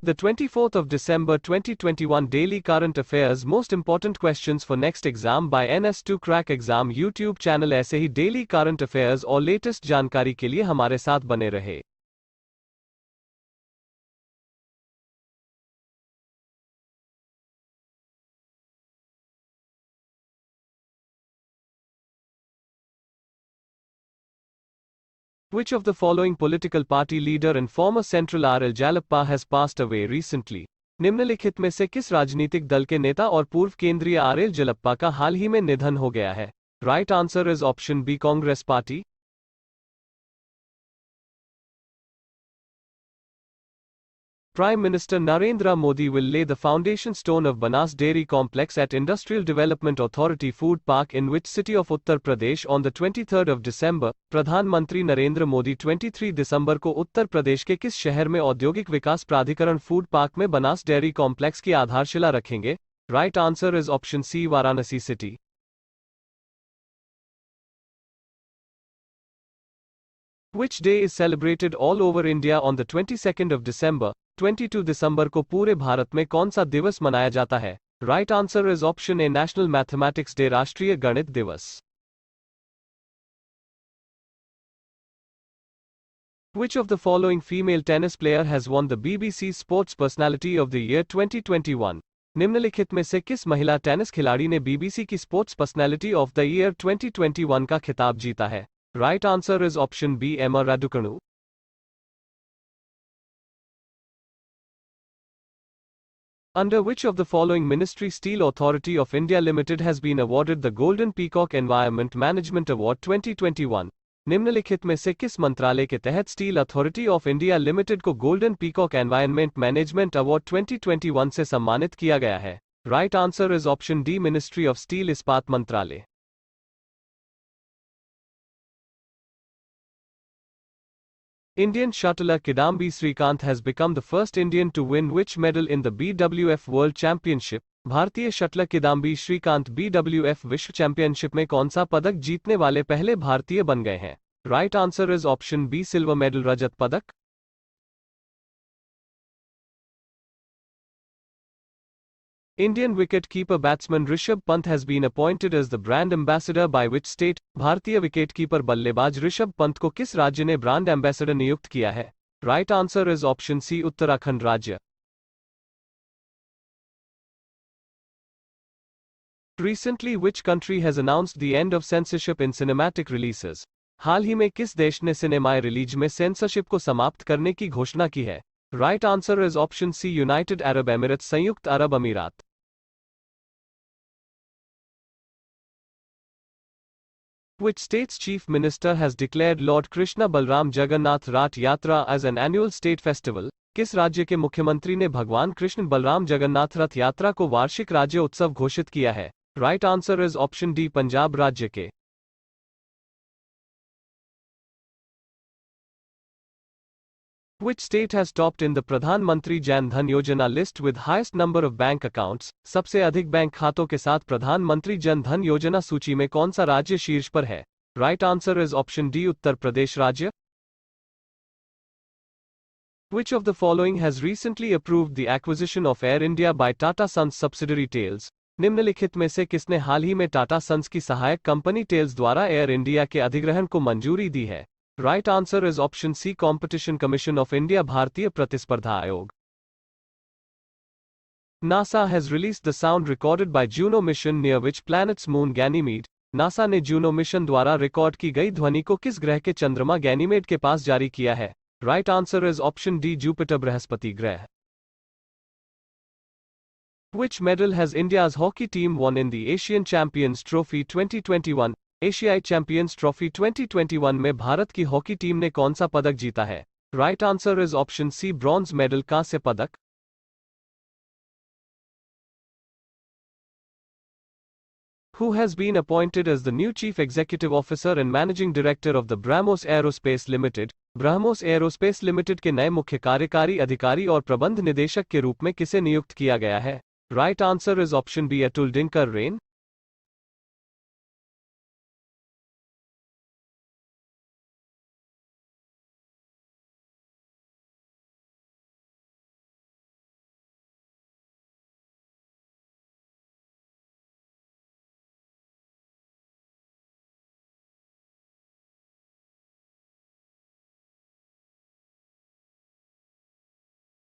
The 24th of December 2021 Daily Current Affairs Most Important Questions for Next Exam by NS2 Crack Exam YouTube channel ऐसे ही daily current affairs और latest जानकारी के लिए हमारे साथ बने रहे। Which of the following political party leader and former Central R. L. Jalappa has passed away recently? निम्नलिखित में से किस राजनीतिक दल के नेता और पूर्व केंद्रीय आर एल जलप्पा का हाल ही में निधन हो गया है? Right answer is option B Congress party. Prime Minister Narendra Modi will lay the foundation stone of Banas Dairy Complex at Industrial Development Authority Food Park in which city of Uttar Pradesh on the 23rd of December? प्रधानमंत्री नरेंद्र मोदी 23 दिसंबर को उत्तर प्रदेश के किस शहर में औद्योगिक विकास प्राधिकरण food park में Banas dairy complex की आधारशिला रखेंगे? Right answer is option C Varanasi city. Which day is celebrated all over India on the 22nd of December? 22 दिसंबर को पूरे भारत में कौन सा दिवस मनाया जाता है? Right answer is option A national mathematics day राष्ट्रीय गणित दिवस। Which of the following female tennis player has won the BBC Sports Personality of the Year 2021? निम्नलिखित में से किस महिला टेनिस खिलाड़ी ने बीबीसी की sports personality of the year 2021 का खिताब जीता है? Right answer is option B Emma Raducanu. Under which of the following ministry Steel Authority of India Limited has been awarded the Golden Peacock Environment Management Award 2021? निम्नलिखित में से किस मंत्रालय के तहत Steel Authority of India Limited को Golden Peacock Environment Management Award 2021 से सम्मानित किया गया है? Right answer is option D ministry of steel इस्पात मंत्रालय। Indian shuttler Kidambi Srikanth has become the first Indian to win which medal in the BWF World Championship? भारतीय shuttler Kidambi Shrikant BWF विश्व championship में कौन सा पदक जीतने वाले पहले भारतीय बन गए हैं? Right answer is option B silver medal रजत पदक। Indian wicket-keeper batsman Rishabh Pant has been appointed as the brand ambassador by which state? भारतीय विकेटकीपर बल्लेबाज ऋषभ पंत को किस राज्य ने ब्रांड एम्बेसडर नियुक्त किया है? Right answer is option C Uttarakhand राज्य। Recently which country has announced the end of censorship in cinematic releases? हाल ही में किस देश ने सिनेमाई रिलीज में सेंसरशिप को समाप्त करने की घोषणा की है? Right answer is option C United Arab Emirates संयुक्त अरब अमीरात। Which state's chief minister has declared Lord Krishna Balram Jagannath Rath Yatra as an annual state festival? किस राज्य के मुख्यमंत्री ने भगवान कृष्ण बलराम जगन्नाथ रथ यात्रा को वार्षिक राज्य उत्सव घोषित किया है? Right answer is option D Punjab राज्य के। Which state has topped in the Pradhan Mantri Jan Dhan Yojana list with highest number of bank accounts? सबसे अधिक बैंक खातों के साथ प्रधानमंत्री जन धन योजना सूची में कौन सा राज्य शीर्ष पर है? Right answer is option D Uttar Pradesh राज्य। Which of the following has recently approved the acquisition of Air India by Tata Sons subsidiary Tails? निम्नलिखित में से किसने हाल ही में टाटा सन्स की सहायक कंपनी टेल्स द्वारा एयर इंडिया के अधिग्रहण को मंजूरी दी है? Right answer is option C Competition Commission of India भारतीय प्रतिस्पर्धा आयोग। NASA has released the sound recorded by Juno mission near which planet's moon Ganymede? NASA ने जूनो मिशन द्वारा रिकॉर्ड की गई ध्वनि को किस ग्रह के चंद्रमा गैनीमेड के पास जारी किया है? Right answer is option D Jupiter Brihaspati ग्रह। Which medal has India's hockey team won in the Asian Champions Trophy 2021? एशियाई चैंपियंस ट्रॉफी 2021 में भारत की हॉकी टीम ने कौन सा पदक जीता है? Right answer is option C bronze medal कांस्य पदक। Who has been appointed as the new Chief Executive Officer and Managing Director of the BrahMos Aerospace Limited? BrahMos aerospace limited के नए मुख्य कार्यकारी अधिकारी और प्रबंध निदेशक के रूप में किसे नियुक्त किया गया है? Right answer is option B Atul Dinkar rain.